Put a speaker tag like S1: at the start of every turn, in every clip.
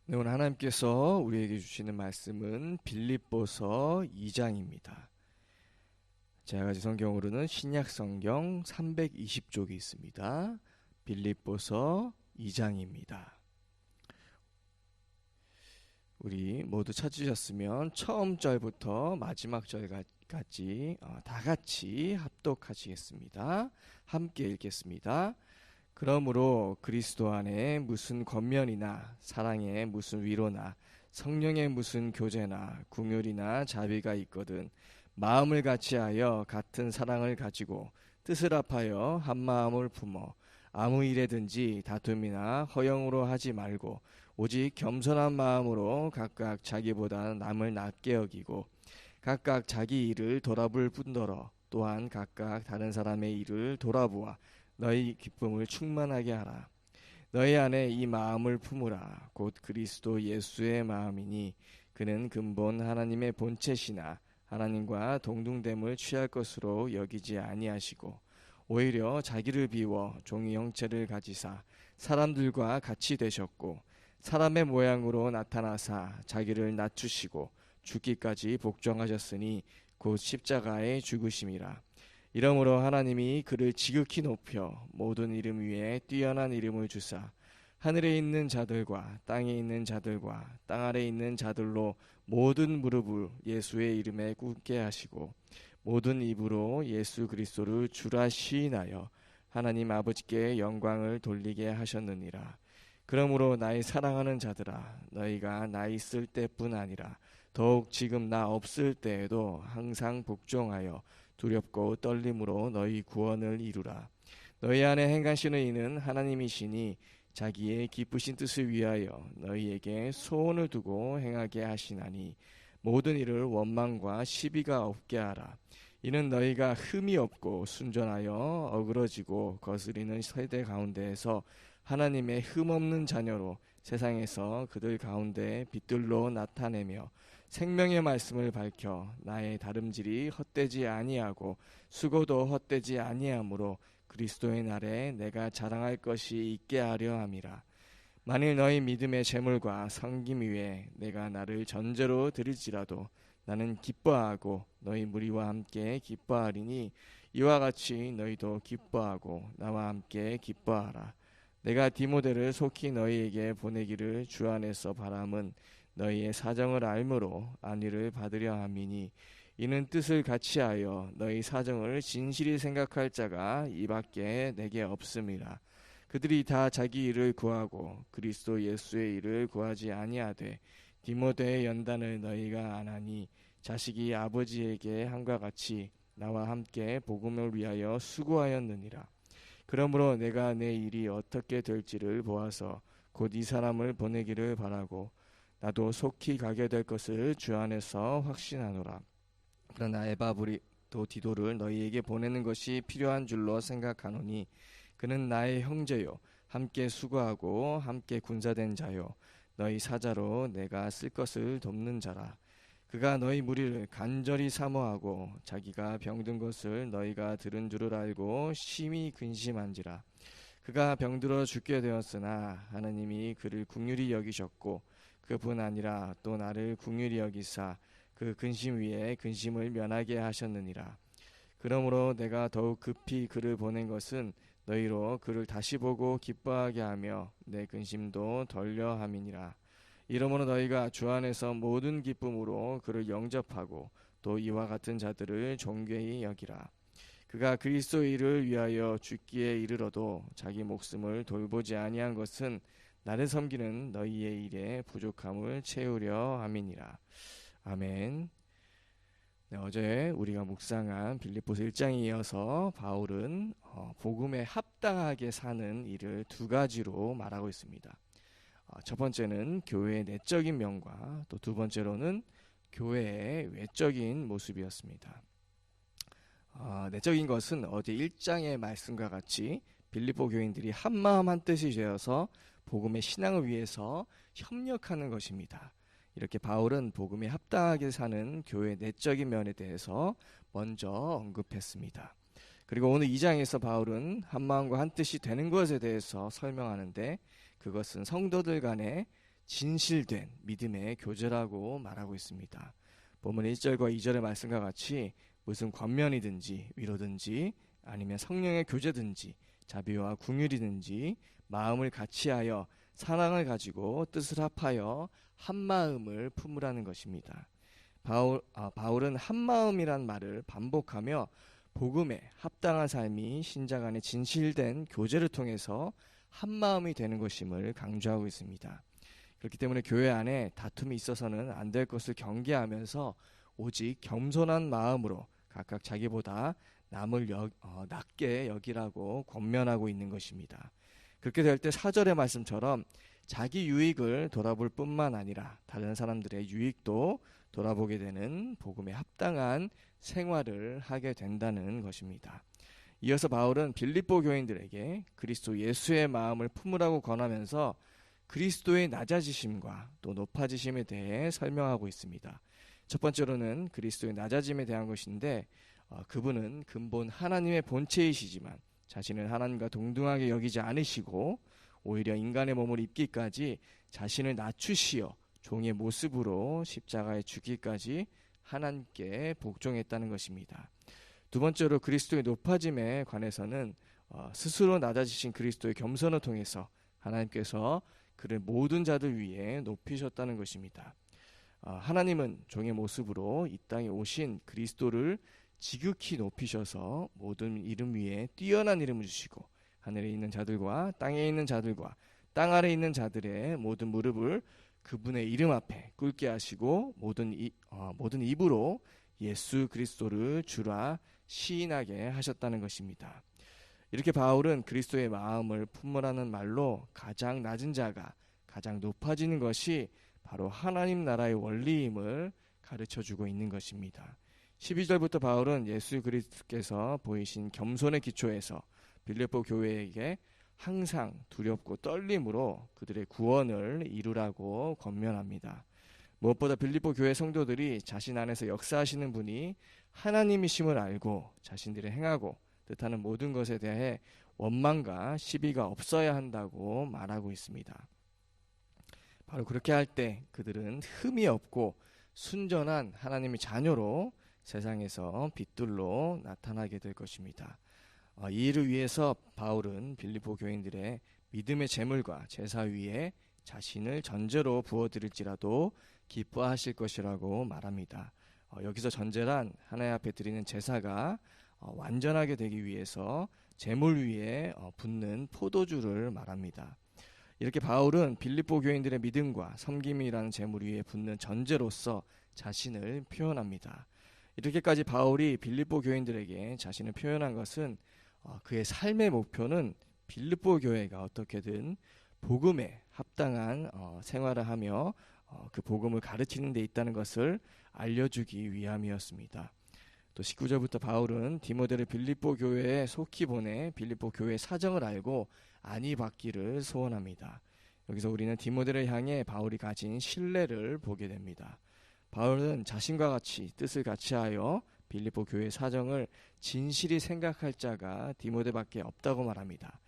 S1: 네, 오늘 하나님께서 우리에게 주시는 말씀은 빌립보서 2장입니다. 제가 가진 성경으로는 신약 성경 320쪽이 있습니다. 빌립보서 2장입니다. 우리 모두 찾으셨으면 처음 절부터 마지막 절까지 다 같이 합독하시겠습니다. 함께 읽겠습니다. 그러므로 그리스도 안에 무슨 권면이나 사랑에 무슨 위로나 성령의 무슨 교제나 긍휼이나 자비가 있거든 마음을 같이하여 같은 사랑을 가지고 뜻을 합하여 한 마음을 품어 아무 일에든지 다툼이나 허영으로 하지 말고 오직 겸손한 마음으로 각각 자기보다 남을 낮게 여기고 각각 자기 일을 돌아볼 뿐더러 또한 각각 다른 사람의 일을 돌아보아 너희 기쁨을 충만하게 하라. 너희 안에 이 마음을 품으라. 곧 그리스도 예수의 마음이니 그는 근본 하나님의 본체시나 하나님과 동등됨을 취할 것으로 여기지 아니하시고 오히려 자기를 비워 종의 형체를 가지사 사람들과 같이 되셨고 사람의 모양으로 나타나사 자기를 낮추시고 죽기까지 복종하셨으니 곧 십자가에 죽으심이라. 이러므로 하나님이 그를 지극히 높여 모든 이름 위에 뛰어난 이름을 주사 하늘에 있는 자들과 땅에 있는 자들과 땅 아래에 있는 자들로 모든 무릎을 예수의 이름에 꿇게 하시고 모든 입으로 예수 그리스도를 주라 시인하여 하나님 아버지께 영광을 돌리게 하셨느니라. 그러므로 나의 사랑하는 자들아, 너희가 나 있을 때뿐 아니라 더욱 지금 나 없을 때에도 항상 복종하여 두렵고 떨림으로 너희 구원을 이루라. 너희 안에 행하시는 이는 하나님이시니 자기의 기쁘신 뜻을 위하여 너희에게 소원을 두고 행하게 하시나니 모든 일을 원망과 시비가 없게 하라. 이는 너희가 흠이 없고 순전하여 어그러지고 거스리는 세대 가운데에서 하나님의 흠 없는 자녀로 세상에서 그들 가운데 빛들로 나타내며 생명의 말씀을 밝혀 나의 다름질이 헛되지 아니하고 수고도 헛되지 아니하므로 그리스도의 날에 내가 자랑할 것이 있게 하려 함이라. 만일 너희 믿음의 재물과 섬김 위에 내가 나를 전제로 드릴지라도 나는 기뻐하고 너희 무리와 함께 기뻐하리니 이와 같이 너희도 기뻐하고 나와 함께 기뻐하라. 내가 디모데를 속히 너희에게 보내기를 주 안에서 바람은 너희의 사정을 알므로 안위를 받으려 함이니 이는 뜻을 같이하여 너희 사정을 진실히 생각할 자가 이밖에 내게 없음이라. 그들이 다 자기 일을 구하고 그리스도 예수의 일을 구하지 아니하되 디모데의 연단을 너희가 안 하니 자식이 아버지에게 함과 같이 나와 함께 복음을 위하여 수고하였느니라. 그러므로 내가 내 일이 어떻게 될지를 보아서 곧 이 사람을 보내기를 바라고 나도 속히 가게 될 것을 주 안에서 확신하노라. 그러나 에바브리도 디도를 너희에게 보내는 것이 필요한 줄로 생각하노니 그는 나의 형제요 함께 수고하고 함께 군사된 자요 너희 사자로 내가 쓸 것을 돕는 자라. 그가 너희 무리를 간절히 사모하고 자기가 병든 것을 너희가 들은 줄을 알고 심히 근심한지라. 그가 병들어 죽게 되었으나 하나님이 그를 긍휼히 여기셨고 그뿐 아니라 또 나를 긍휼히 여기사 그 근심 위에 근심을 면하게 하셨느니라. 그러므로 내가 더욱 급히 그를 보낸 것은 너희로 그를 다시 보고 기뻐하게 하며 내 근심도 덜려 함이니라. 이러므로 너희가 주 안에서 모든 기쁨으로 그를 영접하고 또 이와 같은 자들을 존귀히 여기라. 그가 그리스도 일을 위하여 죽기에 이르러도 자기 목숨을 돌보지 아니한 것은 나를 섬기는 너희의 일에 부족함을 채우려 함이니라. 아멘. 네, 어제 우리가 묵상한 빌립보서 1장에 이어서 바울은 복음에 합당하게 사는 일을 두 가지로 말하고 있습니다. 첫 번째는 교회의 내적인 면과 또 두 번째로는 교회의 외적인 모습이었습니다. 내적인 것은 어제 1장의 말씀과 같이 빌립보 교인들이 한마음 한뜻이 되어서 복음의 신앙을 위해서 협력하는 것입니다. 이렇게 바울은 복음에 합당하게 사는 교회의 내적인 면에 대해서 먼저 언급했습니다. 그리고 오늘 2장에서 바울은 한마음과 한뜻이 되는 것에 대해서 설명하는데 그것은 성도들 간의 진실된 믿음의 교제라고 말하고 있습니다. 본문 1절과 2절의 말씀과 같이 무슨 권면이든지 위로든지 아니면 성령의 교제든지 자비와 긍휼이든지 마음을 같이하여 사랑을 가지고 뜻을 합하여 한 마음을 품으라는 것입니다. 바울은 한 마음이란 말을 반복하며 복음에 합당한 삶이 신자 간의 진실된 교제를 통해서 한 마음이 되는 것임을 강조하고 있습니다. 그렇기 때문에 교회 안에 다툼이 있어서는 안 될 것을 경계하면서 오직 겸손한 마음으로 각각 자기보다 남을 낮게 여기라고 권면하고 있는 것입니다. 그렇게 될 때 4절의 말씀처럼 자기 유익을 돌아볼 뿐만 아니라 다른 사람들의 유익도 돌아보게 되는 복음에 합당한 생활을 하게 된다는 것입니다. 이어서 바울은 빌립보 교인들에게 그리스도 예수의 마음을 품으라고 권하면서 그리스도의 낮아지심과 또 높아지심에 대해 설명하고 있습니다. 첫 번째로는 그리스도의 낮아짐에 대한 것인데 그분은 근본 하나님의 본체이시지만 자신을 하나님과 동등하게 여기지 않으시고 오히려 인간의 몸을 입기까지 자신을 낮추시어 종의 모습으로 십자가에 죽기까지 하나님께 복종했다는 것입니다. 두 번째로 그리스도의 높아짐에 관해서는 스스로 낮아지신 그리스도의 겸손을 통해서 하나님께서 그를 모든 자들 위에 높이셨다는 것입니다. 하나님은 종의 모습으로 이 땅에 오신 그리스도를 지극히 높이셔서 모든 이름 위에 뛰어난 이름을 주시고 하늘에 있는 자들과 땅에 있는 자들과 땅 아래 있는 자들의 모든 무릎을 그분의 이름 앞에 꿇게 하시고 모든 입으로 예수 그리스도를 주라 시인하게 하셨다는 것입니다. 이렇게 바울은 그리스도의 마음을 품으라는 말로 가장 낮은 자가 가장 높아지는 것이 바로 하나님 나라의 원리임을 가르쳐주고 있는 것입니다. 12절부터 바울은 예수 그리스도께서 보이신 겸손의 기초에서 빌립보 교회에게 항상 두렵고 떨림으로 그들의 구원을 이루라고 권면합니다. 무엇보다 빌립보 교회 성도들이 자신 안에서 역사하시는 분이 하나님이심을 알고 자신들이 행하고 뜻하는 모든 것에 대해 원망과 시비가 없어야 한다고 말하고 있습니다. 바로 그렇게 할 때 그들은 흠이 없고 순전한 하나님의 자녀로 세상에서 빛들로 나타나게 될 것입니다. 이 일을 위해서 바울은 빌립보 교인들의 믿음의 제물과 제사 위에 자신을 전제로 부어드릴지라도 기뻐하실 것이라고 말합니다. 여기서 전제란 하나님 앞에 드리는 제사가 완전하게 되기 위해서 제물 위에 붓는 포도주를 말합니다. 이렇게 바울은 빌립보 교인들의 믿음과 섬김이라는 제물 위에 붓는 전제로서 자신을 표현합니다. 이렇게까지 바울이 빌립보 교인들에게 자신을 표현한 것은 그의 삶의 목표는 빌립보 교회가 어떻게든 복음에 합당한 생활을 하며 그 복음을 가르치는 데 있다는 것을 알려주기 위함이었습니다. 또 19절부터 바울은 디모데를 빌립보 교회에 속히 보내 빌립보 교회의 사정을 알고 안위 받기를 소원합니다. 여기서 우리는 디모데를 향해 바울이 가진 신뢰를 보게 됩니다. 바울은 자신과 같이 뜻을 같이하여 빌립보 교회의 사정을 진실히 생각할 자가 디모데밖에 없다고 말합니다.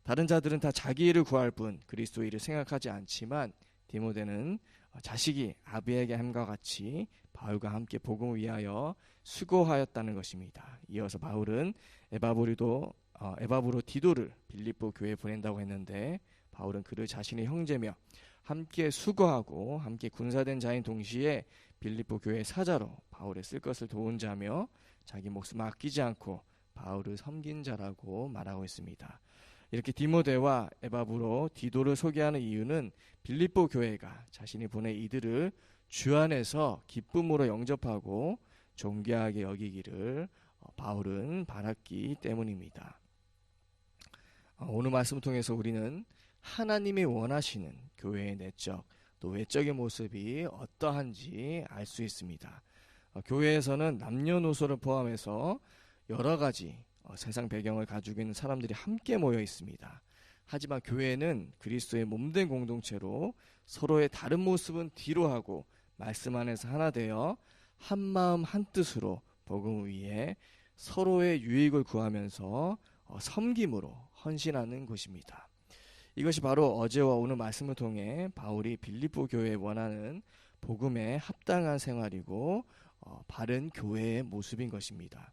S1: 다른 자들은 다 자기 일을 구할 뿐 그리스도 일을 생각하지 않지만 디모데는 자식이 아비에게 함과 같이 바울과 함께 복음을 위하여 수고하였다는 것입니다. 이어서 바울은 에바브로 디도를 빌립보 교회에 보낸다고 했는데 바울은 그를 자신의 형제며 함께 수고하고 함께 군사된 자인 동시에 빌립보 교회의 사자로 바울의 쓸 것을 도운 자며 자기 목숨을 아끼지 않고 바울을 섬긴 자라고 말하고 있습니다. 이렇게 디모데와 에바브로 디도를 소개하는 이유는 빌립보 교회가 자신이 보낸 이들을 주 안에서 기쁨으로 영접하고 존귀하게 여기기를 바울은 바랐기 때문입니다. 오늘 말씀을 통해서 우리는 하나님이 원하시는 교회의 내적 또 외적인 모습이 어떠한지 알 수 있습니다. 교회에서는 남녀노소를 포함해서 여러 가지 세상 배경을 가지고 있는 사람들이 함께 모여 있습니다. 하지만 교회는 그리스도의 몸된 공동체로 서로의 다른 모습은 뒤로 하고 말씀 안에서 하나 되어 한 마음 한 뜻으로 복음을 위해 서로의 유익을 구하면서 섬김으로 헌신하는 곳입니다. 이것이 바로 어제와 오늘 말씀을 통해 바울이 빌립보 교회에 원하는 복음에 합당한 생활이고 바른 교회의 모습인 것입니다.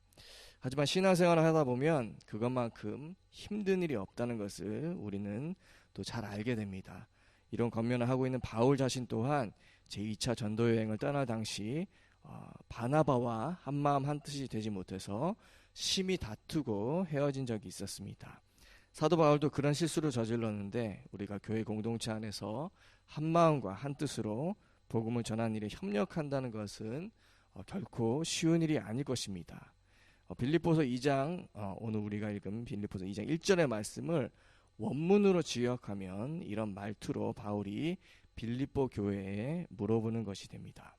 S1: 하지만 신앙생활을 하다 보면 그것만큼 힘든 일이 없다는 것을 우리는 또 잘 알게 됩니다. 이런 권면을 하고 있는 바울 자신 또한 제2차 전도여행을 떠날 당시 바나바와 한마음 한뜻이 되지 못해서 심히 다투고 헤어진 적이 있었습니다. 사도 바울도 그런 실수를 저질렀는데 우리가 교회 공동체 안에서 한마음과 한뜻으로 복음을 전하는 일에 협력한다는 것은 결코 쉬운 일이 아닐 것입니다. 빌립보서 2장 오늘 우리가 읽은 빌립보서 2장 1절의 말씀을 원문으로 지역하면 이런 말투로 바울이 빌립보 교회에 물어보는 것이 됩니다.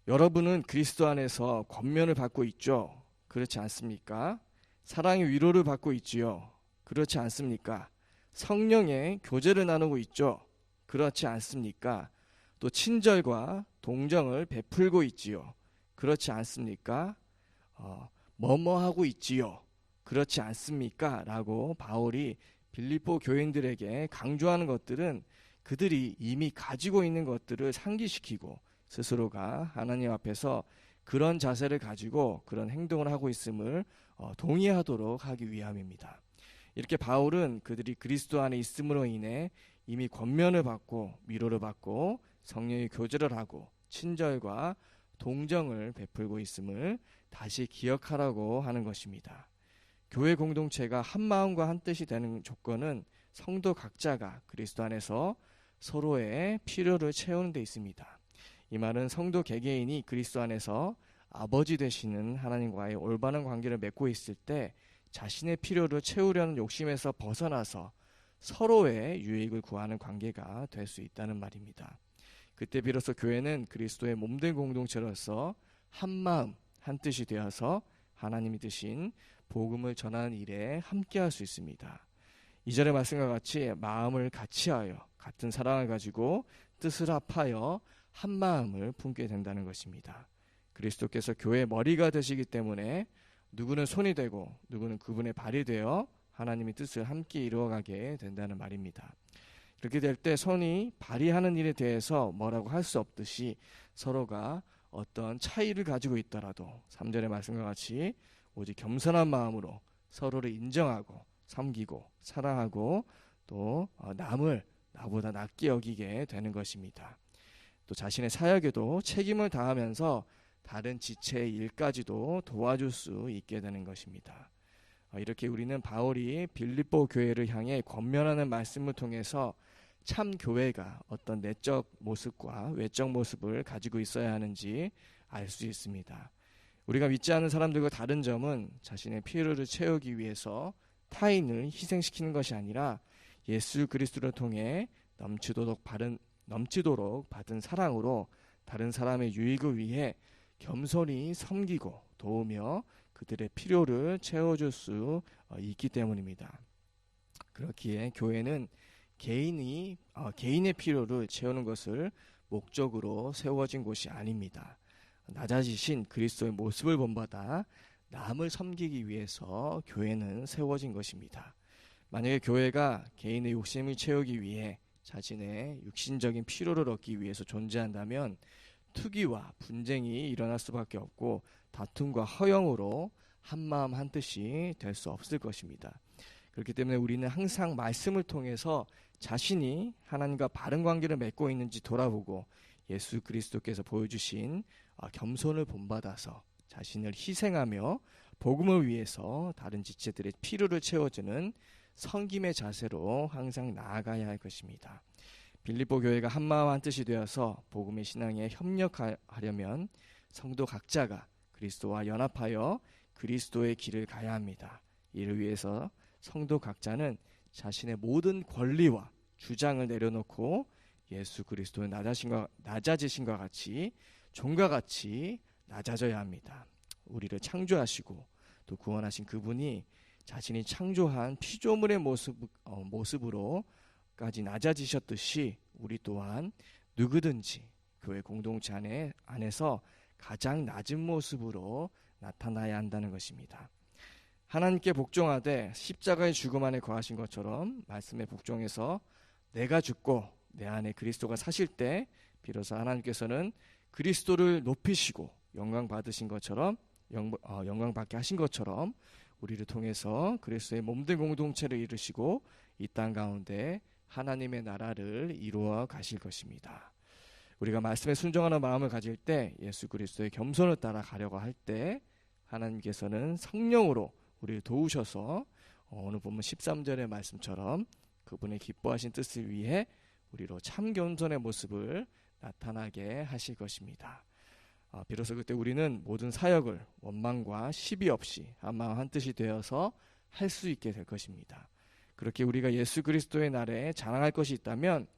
S1: 여러분은 그리스도 안에서 권면을 받고 있죠? 그렇지 않습니까? 사랑의 위로를 받고 있지요? 그렇지 않습니까? 성령의 교제를 나누고 있죠? 그렇지 않습니까? 또 친절과 동정을 베풀고 있지요? 그렇지 않습니까? 뭐뭐 하고 있지요? 그렇지 않습니까? 라고 바울이 빌립보 교인들에게 강조하는 것들은 그들이 이미 가지고 있는 것들을 상기시키고 스스로가 하나님 앞에서 그런 자세를 가지고 그런 행동을 하고 있음을 동의하도록 하기 위함입니다. 이렇게 바울은 그들이 그리스도 안에 있음으로 인해 이미 권면을 받고 위로를 받고 성령의 교제를 하고 친절과 동정을 베풀고 있음을 다시 기억하라고 하는 것입니다. 교회 공동체가 한 마음과 한 뜻이 되는 조건은 성도 각자가 그리스도 안에서 서로의 필요를 채우는 데 있습니다. 이 말은 성도 개개인이 그리스도 안에서 아버지 되시는 하나님과의 올바른 관계를 맺고 있을 때 자신의 필요를 채우려는 욕심에서 벗어나서 서로의 유익을 구하는 관계가 될 수 있다는 말입니다. 그때 비로소 교회는 그리스도의 몸된 공동체로서 한 마음 한 뜻이 되어서 하나님이 드신 복음을 전하는 일에 함께할 수 있습니다. 2절의 말씀과 같이 마음을 같이하여 같은 사랑을 가지고 뜻을 합하여 한 마음을 품게 된다는 것입니다. 그리스도께서 교회의 머리가 되시기 때문에 누구는 손이 되고 누구는 그분의 발이 되어 하나님의 뜻을 함께 이루어가게 된다는 말입니다. 이렇게 될 때 손이 발이 하는 일에 대해서 뭐라고 할 수 없듯이 서로가 어떤 차이를 가지고 있더라도 3절의 말씀과 같이 오직 겸손한 마음으로 서로를 인정하고 섬기고 사랑하고 또 남을 나보다 낫게 여기게 되는 것입니다. 또 자신의 사역에도 책임을 다하면서 다른 지체의 일까지도 도와줄 수 있게 되는 것입니다. 이렇게 우리는 바울이 빌립보 교회를 향해 권면하는 말씀을 통해서 참 교회가 어떤 내적 모습과 외적 모습을 가지고 있어야 하는지 알 수 있습니다. 우리가 믿지 않는 사람들과 다른 점은 자신의 필요를 채우기 위해서 타인을 희생시키는 것이 아니라 예수 그리스도를 통해 넘치도록 받은 사랑으로 다른 사람의 유익을 위해 겸손히 섬기고 도우며 그들의 필요를 채워줄 수 있기 때문입니다. 그렇기에 교회는 개인의 필요를 채우는 것을 목적으로 세워진 곳이 아닙니다. 낮아지신 그리스도의 모습을 본받아 남을 섬기기 위해서 교회는 세워진 것입니다. 만약에 교회가 개인의 욕심을 채우기 위해 자신의 육신적인 필요를 얻기 위해서 존재한다면 투기와 분쟁이 일어날 수밖에 없고 다툼과 허영으로 한마음 한뜻이 될 수 없을 것입니다. 그렇기 때문에 우리는 항상 말씀을 통해서 자신이 하나님과 바른 관계를 맺고 있는지 돌아보고 예수 그리스도께서 보여주신 겸손을 본받아서 자신을 희생하며 복음을 위해서 다른 지체들의 필요를 채워주는 섬김의 자세로 항상 나아가야 할 것입니다. 빌립보 교회가 한마음 한뜻이 되어서 복음의 신앙에 협력하려면 성도 각자가 그리스도와 연합하여 그리스도의 길을 가야 합니다. 이를 위해서 성도 각자는 자신의 모든 권리와 주장을 내려놓고 예수 그리스도의 낮아지신과 같이 종과 같이 낮아져야 합니다. 우리를 창조하시고 또 구원하신 그분이 자신이 창조한 피조물의 모습으로까지 낮아지셨듯이 우리 또한 누구든지 교회 공동체 안에서 가장 낮은 모습으로 나타나야 한다는 것입니다. 하나님께 복종하되 십자가의 죽음 안에 거하신 것처럼 말씀에 복종해서 내가 죽고 내 안에 그리스도가 사실 때 비로소 하나님께서는 그리스도를 높이시고 영광 받으신 것처럼 영광 받게 하신 것처럼 우리를 통해서 그리스도의 몸된 공동체를 이루시고 이 땅 가운데 하나님의 나라를 이루어 가실 것입니다. 우리가 말씀에 순종하는 마음을 가질 때 예수 그리스도의 겸손을 따라 가려고 할 때 하나님께서는 성령으로 우리를 도우셔서 오늘 본문 13절의 말씀처럼 그분의 기뻐하신 뜻을 위해 우리로 참 겸손의 모습을 나타나게 하실 것입니다. 비로소 그때 우리는 모든 사역을 원망과 시비 없이 한마음 한뜻이 되어서 할 수 있게 될 것입니다. 그렇게 우리가 예수 그리스도의 날에 자랑할 것이 있다면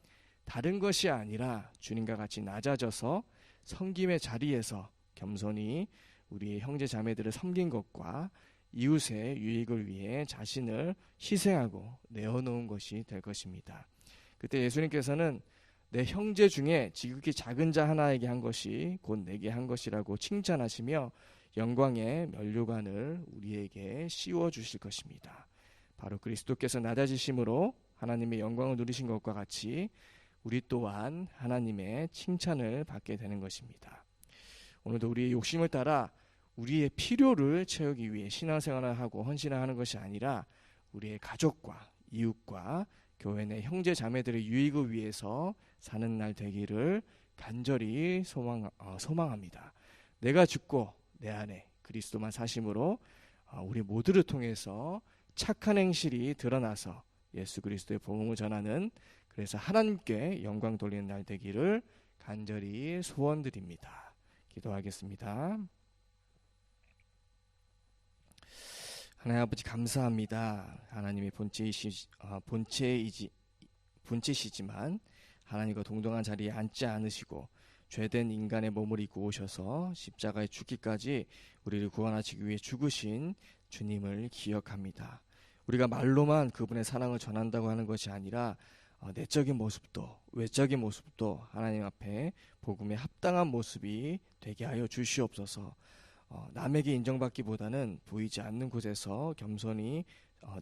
S1: 다른 것이 아니라 주님과 같이 낮아져서 섬김의 자리에서 겸손히 우리의 형제 자매들을 섬긴 것과 이웃의 유익을 위해 자신을 희생하고 내어놓은 것이 될 것입니다. 그때 예수님께서는 내 형제 중에 지극히 작은 자 하나에게 한 것이 곧 내게 한 것이라고 칭찬하시며 영광의 면류관을 우리에게 씌워 주실 것입니다. 바로 그리스도께서 낮아지심으로 하나님의 영광을 누리신 것과 같이 우리 또한 하나님의 칭찬을 받게 되는 것입니다. 오늘도 우리의 욕심을 따라 우리의 필요를 채우기 위해 신앙생활을 하고 헌신을 하는 것이 아니라 우리의 가족과 이웃과 교회 내 형제 자매들의 유익을 위해서 사는 날 되기를 간절히 소망합니다. 내가 죽고 내 안에 그리스도만 사심으로 우리 모두를 통해서 착한 행실이 드러나서 예수 그리스도의 복음을 전하는, 그래서 하나님께 영광 돌리는 날 되기를 간절히 소원드립니다. 기도하겠습니다. 하나님 아버지 감사합니다. 하나님의 본체시지만 하나님과 동등한 자리에 앉지 않으시고 죄된 인간의 몸을 입고 오셔서 십자가에 죽기까지 우리를 구원하시기 위해 죽으신 주님을 기억합니다. 우리가 말로만 그분의 사랑을 전한다고 하는 것이 아니라 내적인 모습도 외적인 모습도 하나님 앞에 복음에 합당한 모습이 되게 하여 주시옵소서. 남에게 인정받기보다는 보이지 않는 곳에서 겸손히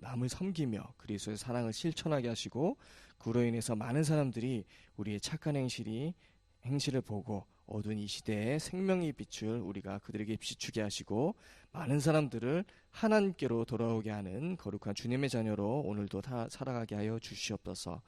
S1: 남을 섬기며 그리스도의 사랑을 실천하게 하시고, 그로 인해서 많은 사람들이 우리의 착한 행실을 보고 어두운 이 시대에 생명의 빛을 우리가 그들에게 비추게 하시고 많은 사람들을 하나님께로 돌아오게 하는 거룩한 주님의 자녀로 오늘도 살아가게 하여 주시옵소서.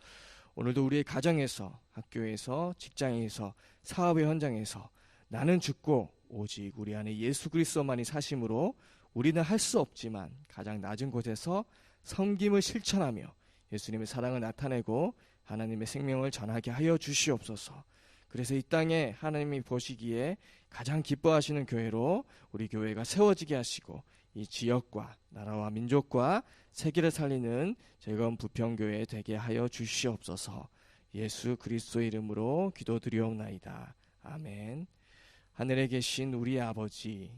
S1: 오늘도 우리의 가정에서, 학교에서, 직장에서, 사업의 현장에서 나는 죽고 오직 우리 안에 예수 그리스도만이 사심으로 우리는 할 수 없지만 가장 낮은 곳에서 섬김을 실천하며 예수님의 사랑을 나타내고 하나님의 생명을 전하게 하여 주시옵소서. 그래서 이 땅에 하나님이 보시기에 가장 기뻐하시는 교회로 우리 교회가 세워지게 하시고 이 지역과 나라와 민족과 세계를 살리는 즐거운 부평교회 되게 하여 주시옵소서. 예수 그리스도의 이름으로 기도드리옵나이다. 아멘. 하늘에 계신 우리 아버지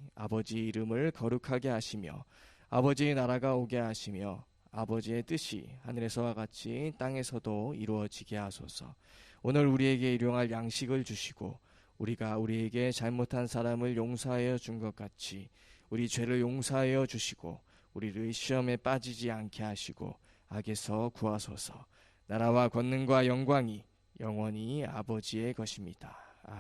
S1: 이름을 거룩하게 하시며 아버지의 나라가 오게 하시며 아버지의 뜻이 하늘에서와 같이 땅에서도 이루어지게 하소서. 오늘 우리에게 일용할 양식을 주시고 우리가 우리에게 잘못한 사람을 용서하여 준 것 같이 우리 죄를 용서하여 주시고 우리를 시험에 빠지지 않게 하시고 악에서 구하소서. 나라와 권능과 영광이 영원히 아버지의 것입니다.